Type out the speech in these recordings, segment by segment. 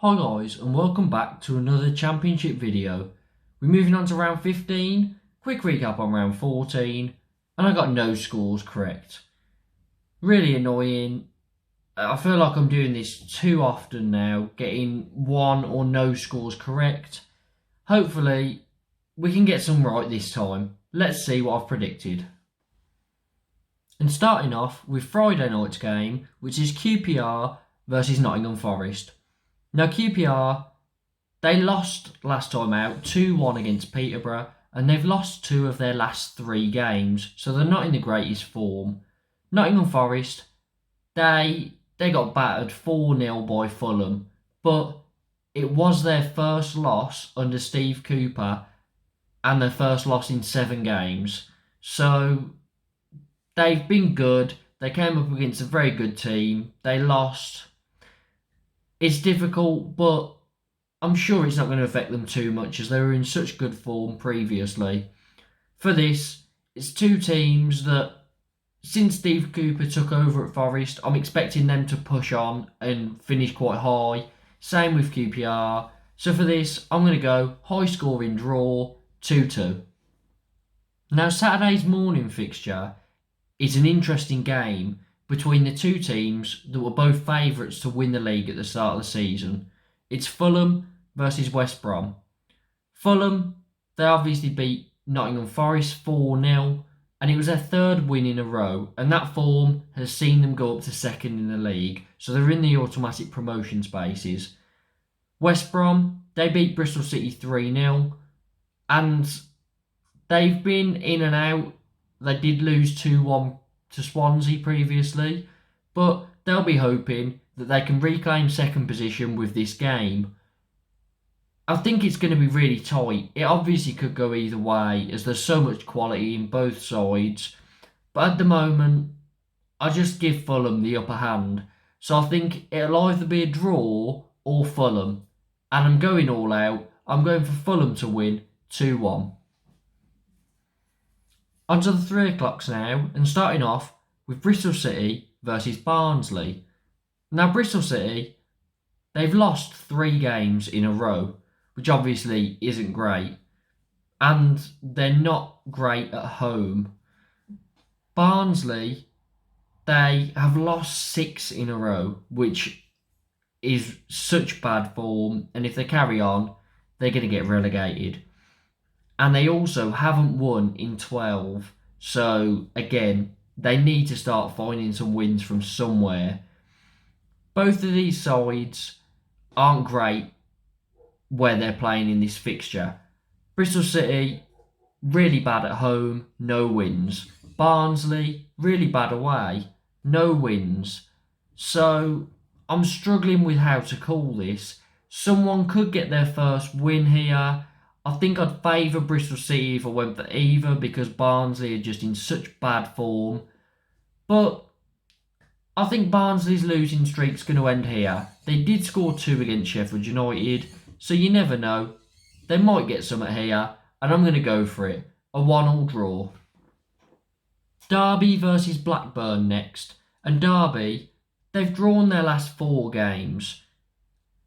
Hi guys, and welcome back to another championship video. We're moving on to round 15, quick recap on round 14, and I got no scores correct. Really annoying. I feel like I'm doing this too often now, getting one or no scores correct. Hopefully we can get some right this time. Let's see what I've predicted. And starting off with Friday night's game, which is QPR versus Nottingham Forest. Now QPR, they lost last time out 2-1 against Peterborough, and they've lost 2 of their last 3 games, so they're not in the greatest form. Nottingham Forest, they got battered 4-0 by Fulham, but it was their first loss under Steve Cooper and their first loss in 7 games. So they've been good. They came up against a very good team. They lost. It's difficult, but I'm sure it's not going to affect them too much as they were in such good form previously. For this, it's 2 teams that, since Steve Cooper took over at Forest, I'm expecting them to push on and finish quite high. Same with QPR. So for this, I'm going to go high scoring draw, 2-2. Now Saturday's morning fixture is an interesting game between the 2 teams that were both favourites to win the league at the start of the season. It's Fulham versus West Brom. Fulham, they obviously beat Nottingham Forest 4-0, and it was their 3rd win in a row, and that form has seen them go up to 2nd in the league, so they're in the automatic promotion spaces. West Brom, they beat Bristol City 3-0, and they've been in and out. They did lose 2-1 to Swansea previously, but they'll be hoping that they can reclaim 2nd position with this game. I think it's going to be really tight. It obviously could go either way as there's so much quality in both sides, but at the moment I just give Fulham the upper hand. So I think it'll either be a draw or Fulham, and I'm going all out. I'm going for Fulham to win 2-1. On to the 3 o'clocks now, and starting off with Bristol City versus Barnsley. Now Bristol City, they've lost 3 games in a row, which obviously isn't great, and they're not great at home. Barnsley, they have lost 6 in a row, which is such bad form, and if they carry on, they're going to get relegated. And they also haven't won in 12. So, again, they need to start finding some wins from somewhere. Both of these sides aren't great where they're playing in this fixture. Bristol City, really bad at home, no wins. Barnsley, really bad away, no wins. So, I'm struggling with how to call this. Someone could get their first win here. I think I'd favour Bristol City if I went for either because Barnsley are just in such bad form. But I think Barnsley's losing streak's going to end here. They did score 2 against Sheffield United, so you never know. They might get something here, and I'm going to go for it. A 1-1 draw. Derby versus Blackburn next. And Derby, they've drawn their last 4 games.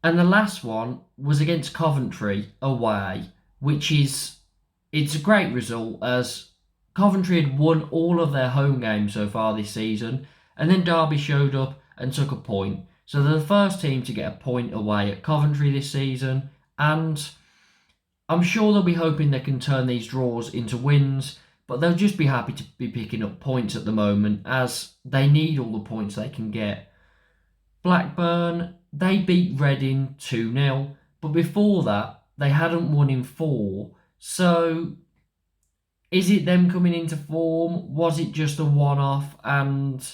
And the last one was against Coventry away, which it's a great result as Coventry had won all of their home games so far this season, and then Derby showed up and took a point. So they're the first team to get a point away at Coventry this season, and I'm sure they'll be hoping they can turn these draws into wins, but they'll just be happy to be picking up points at the moment as they need all the points they can get. Blackburn, they beat Reading 2-0, but before that, they hadn't won in 4. So, is it them coming into form? Was it just a one-off? And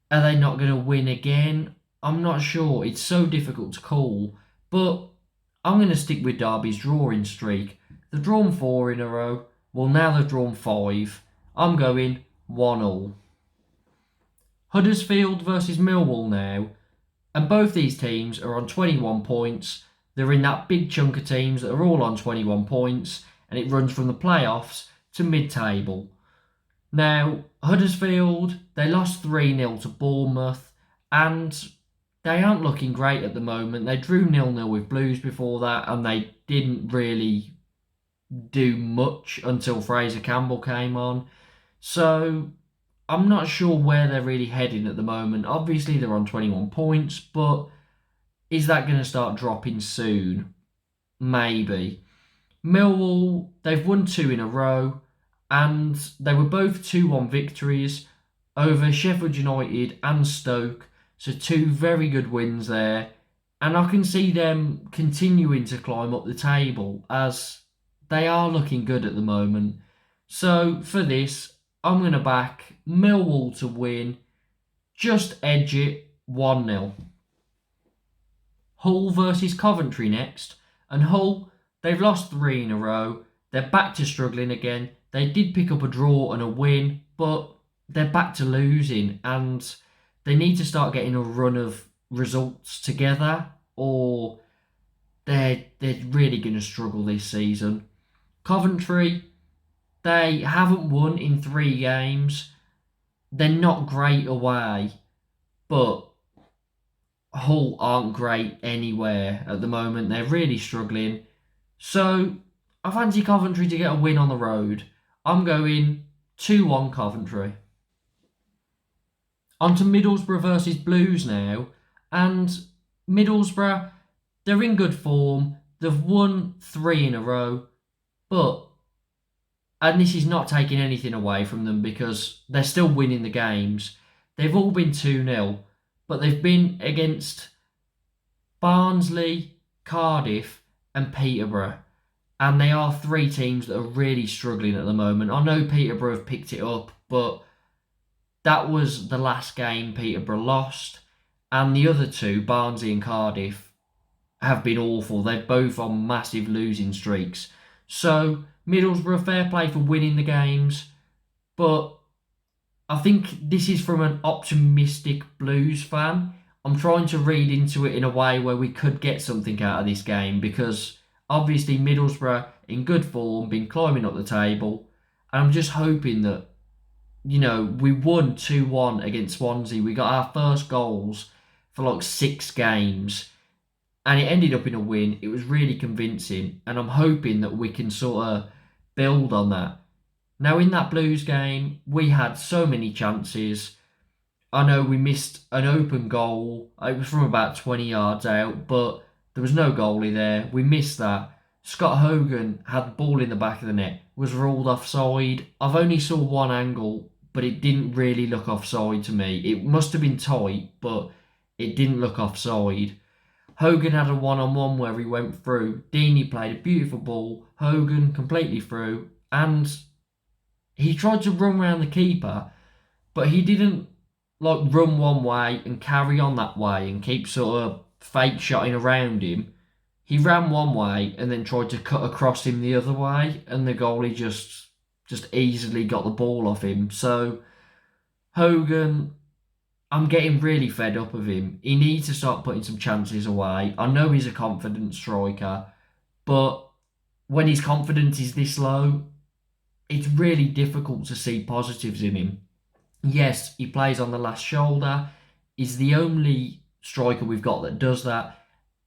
are they not going to win again? I'm not sure. It's so difficult to call. But I'm going to stick with Derby's drawing streak. They've drawn 4 in a row. Well, now they've drawn 5. I'm going 1-1. Huddersfield versus Millwall now. And both these teams are on 21 points. They're in that big chunk of teams that are all on 21 points, and it runs from the playoffs to mid-table. Now, Huddersfield, they lost 3-0 to Bournemouth, and they aren't looking great at the moment. They drew 0-0 with Blues before that, and they didn't really do much until Fraser Campbell came on. So I'm not sure where they're really heading at the moment. Obviously, they're on 21 points, but is that going to start dropping soon? Maybe. Millwall, they've won 2 in a row, and they were both 2-1 victories over Sheffield United and Stoke. So 2 very good wins there. And I can see them continuing to climb up the table as they are looking good at the moment. So for this, I'm going to back Millwall to win, just edge it 1-0. Hull versus Coventry next. And Hull, they've lost 3 in a row. They're back to struggling again. They did pick up a draw and a win, but they're back to losing, and they need to start getting a run of results together, or they're really going to struggle this season. Coventry, they haven't won in 3 games. They're not great away, but Hull aren't great anywhere at the moment. They're really struggling. So I fancy Coventry to get a win on the road. I'm going 2-1 Coventry. On to Middlesbrough versus Blues now. And Middlesbrough, they're in good form. They've won 3 in a row. But, and this is not taking anything away from them because they're still winning the games. They've all been 2-0. But they've been against Barnsley, Cardiff and Peterborough. And they are 3 teams that are really struggling at the moment. I know Peterborough have picked it up, but that was the last game Peterborough lost. And the other 2, Barnsley and Cardiff, have been awful. They're both on massive losing streaks. So, Middlesbrough, fair play for winning the games. But I think this is from an optimistic Blues fan. I'm trying to read into it in a way where we could get something out of this game, because obviously Middlesbrough in good form, been climbing up the table. And I'm just hoping that, you know, we won 2-1 against Swansea. We got our first goals for like 6 games. And it ended up in a win. It was really convincing. And I'm hoping that we can sort of build on that. Now, in that Blues game, we had so many chances. I know we missed an open goal. It was from about 20 yards out, but there was no goalie there. We missed that. Scott Hogan had the ball in the back of the net, was ruled offside. I've only saw one angle, but it didn't really look offside to me. It must have been tight, but it didn't look offside. Hogan had a one-on-one where he went through. Deeney played a beautiful ball. Hogan completely through. And he tried to run around the keeper, but he didn't like run one way and carry on that way and keep sort of fake shotting around him. He ran one way and then tried to cut across him the other way, and the goalie just easily got the ball off him. So Hogan, I'm getting really fed up of him. He needs to start putting some chances away. I know he's a confident striker, but when his confidence is this low, it's really difficult to see positives in him. Yes, he plays on the last shoulder. He's the only striker we've got that does that,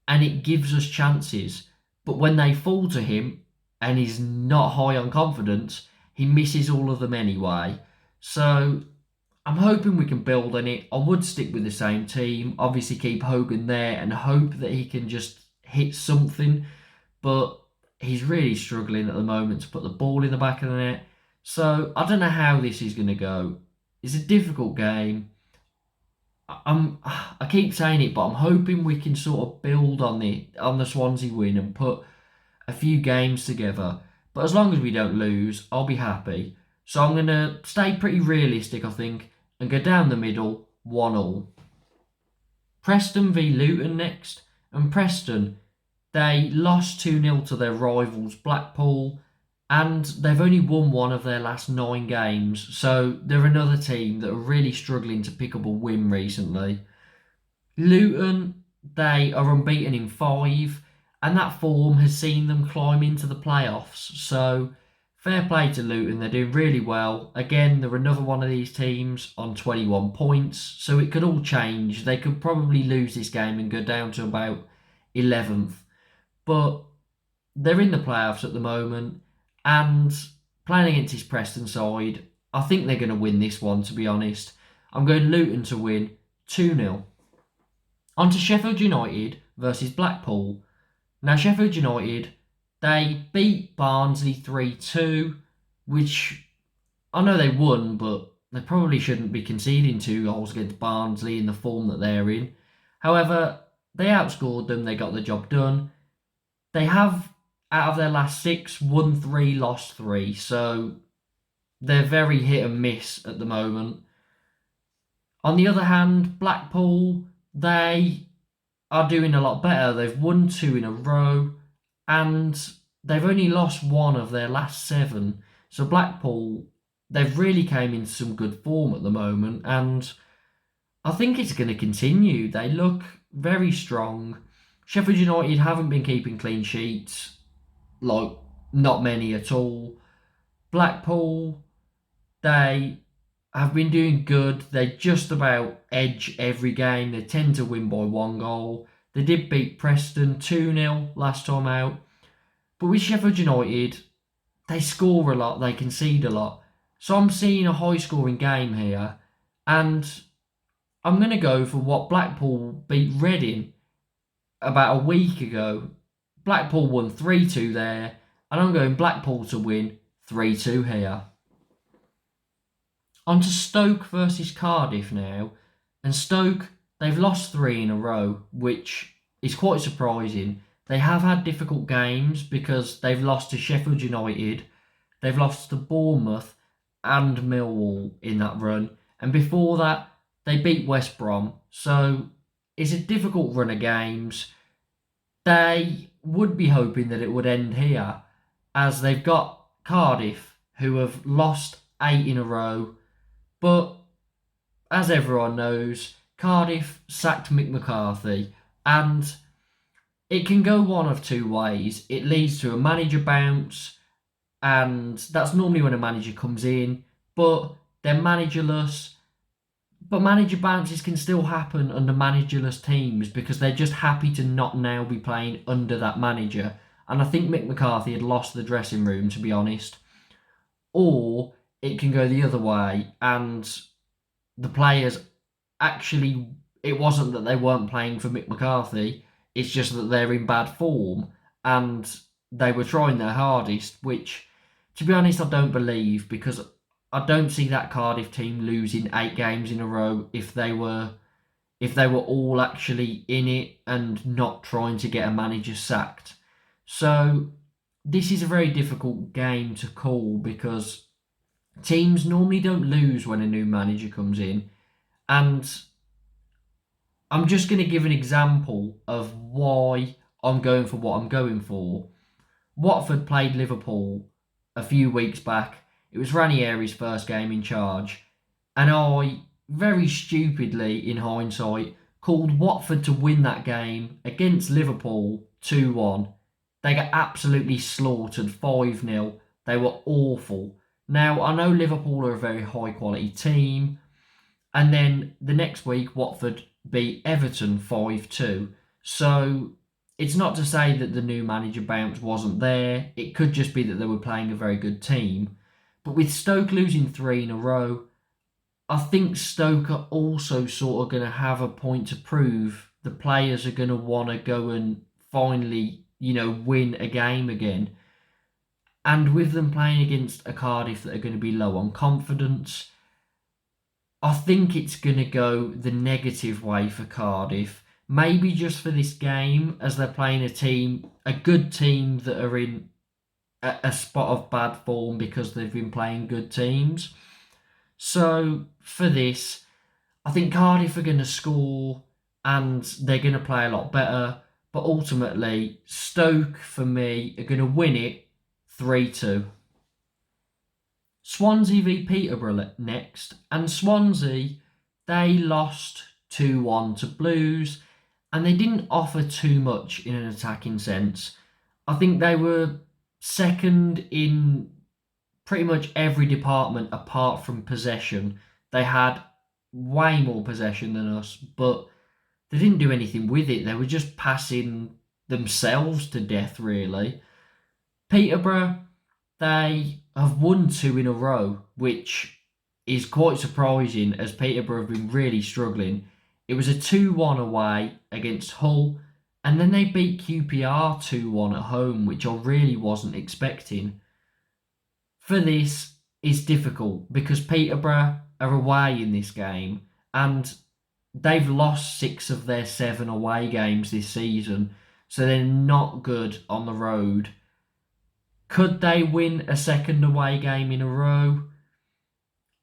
and it gives us chances. But when they fall to him and he's not high on confidence, he misses all of them anyway. So I'm hoping we can build on it. I would stick with the same team, obviously keep Hogan there and hope that he can just hit something, but he's really struggling at the moment to put the ball in the back of the net. So I don't know how this is going to go. It's a difficult game. I keep saying it, but I'm hoping we can sort of build on the Swansea win and put a few games together. But as long as we don't lose, I'll be happy. So I'm going to stay pretty realistic, I think, and go down the middle, 1-1. Preston v Luton next. And Preston, they lost 2-0 to their rivals Blackpool, and they've only won 1 of their last 9 games. So they're another team that are really struggling to pick up a win recently. Luton, they are unbeaten in 5, and that form has seen them climb into the playoffs. So fair play to Luton, they're doing really well. Again, they're another one of these teams on 21 points, so it could all change. They could probably lose this game and go down to about 11th, but they're in the playoffs at the moment, and playing against his Preston side, I think they're going to win this one, to be honest. I'm going Luton to win 2-0. On to Sheffield United versus Blackpool. Now, Sheffield United, they beat Barnsley 3-2, which I know they won, but they probably shouldn't be conceding 2 goals against Barnsley in the form that they're in. However, they outscored them, they got the job done. They have, out of their last 6, won 3, lost 3, so they're very hit and miss at the moment. On the other hand, Blackpool, they are doing a lot better. They've won 2 in a row, and they've only lost 1 of their last 7. So Blackpool, they've really came into some good form at the moment, and I think it's going to continue. They look very strong. Sheffield United haven't been keeping clean sheets, like not many at all. Blackpool, they have been doing good. They just about edge every game. They tend to win by 1 goal. They did beat Preston 2-0 last time out. But with Sheffield United, they score a lot, they concede a lot. So I'm seeing a high scoring game here. And I'm going to go for what Blackpool beat Reading about a week ago. Blackpool won 3-2 there. And I'm going Blackpool to win 3-2 here. On to Stoke versus Cardiff now. And Stoke, they've lost 3 in a row, which is quite surprising. They have had difficult games because they've lost to Sheffield United, they've lost to Bournemouth and Millwall in that run. And before that, they beat West Brom. So it's a difficult run of games. They would be hoping that it would end here, as they've got Cardiff, who have lost 8 in a row. But as everyone knows, Cardiff sacked Mick McCarthy, and it can go one of 2 ways. It leads to a manager bounce, and that's normally when a manager comes in, but they're managerless. But manager bounces can still happen under managerless teams because they're just happy to not now be playing under that manager. And I think Mick McCarthy had lost the dressing room, to be honest. Or it can go the other way, and the players actually, it wasn't that they weren't playing for Mick McCarthy, it's just that they're in bad form and they were trying their hardest, which, to be honest, I don't believe, because I don't see that Cardiff team losing 8 games in a row if they were all actually in it and not trying to get a manager sacked. So this is a very difficult game to call because teams normally don't lose when a new manager comes in. And I'm just going to give an example of why I'm going for what I'm going for. Watford played Liverpool a few weeks back. It was Ranieri's first game in charge. And I, very stupidly in hindsight, called Watford to win that game against Liverpool 2-1. They got absolutely slaughtered 5-0. They were awful. Now, I know Liverpool are a very high quality team. And then the next week, Watford beat Everton 5-2. So it's not to say that the new manager bounce wasn't there. It could just be that they were playing a very good team. But with Stoke losing 3 in a row, I think Stoke are also sort of going to have a point to prove. The players are going to want to go and finally, win a game again. And with them playing against a Cardiff that are going to be low on confidence, I think it's going to go the negative way for Cardiff. Maybe just for this game, as they're playing a good team that are in a spot of bad form because they've been playing good teams. So for this, I think Cardiff are going to score and they're going to play a lot better. But ultimately, Stoke, for me, are going to win it 3-2. Swansea v Peterborough next. And Swansea, they lost 2-1 to Blues. And they didn't offer too much in an attacking sense. I think they were second in pretty much every department apart from possession. They had way more possession than us, but they didn't do anything with it. They were just passing themselves to death, really. Peterborough, they have won 2 in a row, which is quite surprising as Peterborough have been really struggling. It was a 2-1 away against Hull, and then they beat QPR 2-1 at home, which I really wasn't expecting. For this, it's difficult because Peterborough are away in this game, and they've lost 6 of their 7 away games this season, so they're not good on the road. Could they win a second away game in a row?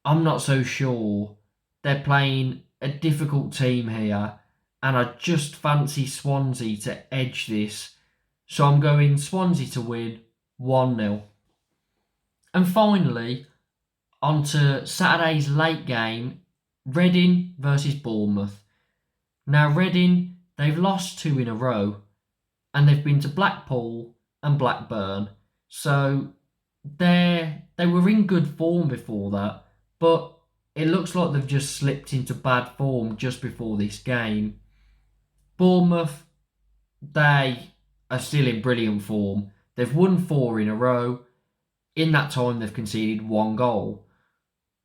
I'm not so sure. They're playing a difficult team here, and I just fancy Swansea to edge this. So I'm going Swansea to win 1-0. And finally, on to Saturday's late game, Reading versus Bournemouth. Now Reading, they've lost 2 in a row, and they've been to Blackpool and Blackburn. So they were in good form before that, but it looks like they've just slipped into bad form just before this game. Bournemouth, they are still in brilliant form. They've won 4 in a row. In that time, they've conceded 1 goal.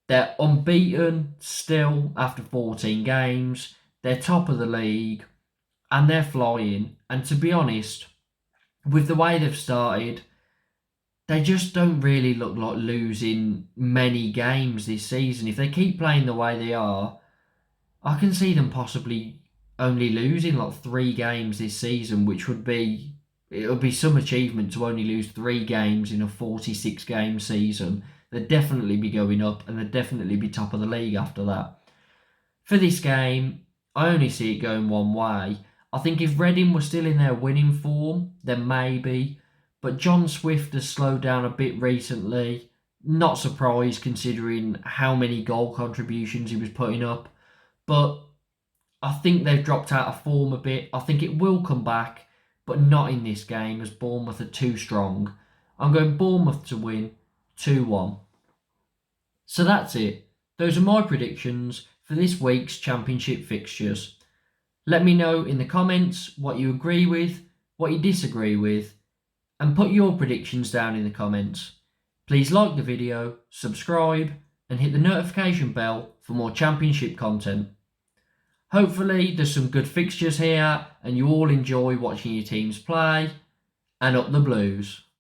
They're unbeaten still after 14 games. They're top of the league and they're flying. And to be honest, with the way they've started, they just don't really look like losing many games this season. If they keep playing the way they are, I can see them possibly only losing like 3 games this season, which would be some achievement to only lose 3 games in a 46 game season. They'd definitely be going up and they'd definitely be top of the league after that. For this game, I only see it going one way. I think if Reading were still in their winning form, then maybe. But John Swift has slowed down a bit recently. Not surprised considering how many goal contributions he was putting up. But I think they've dropped out of form a bit. I think it will come back, but not in this game as Bournemouth are too strong. I'm going Bournemouth to win 2-1. So that's it. Those are my predictions for this week's Championship fixtures. Let me know in the comments what you agree with, what you disagree with, and put your predictions down in the comments. Please like the video, subscribe, and hit the notification bell for more Championship content. Hopefully there's some good fixtures here and you all enjoy watching your teams play, and up the Blues.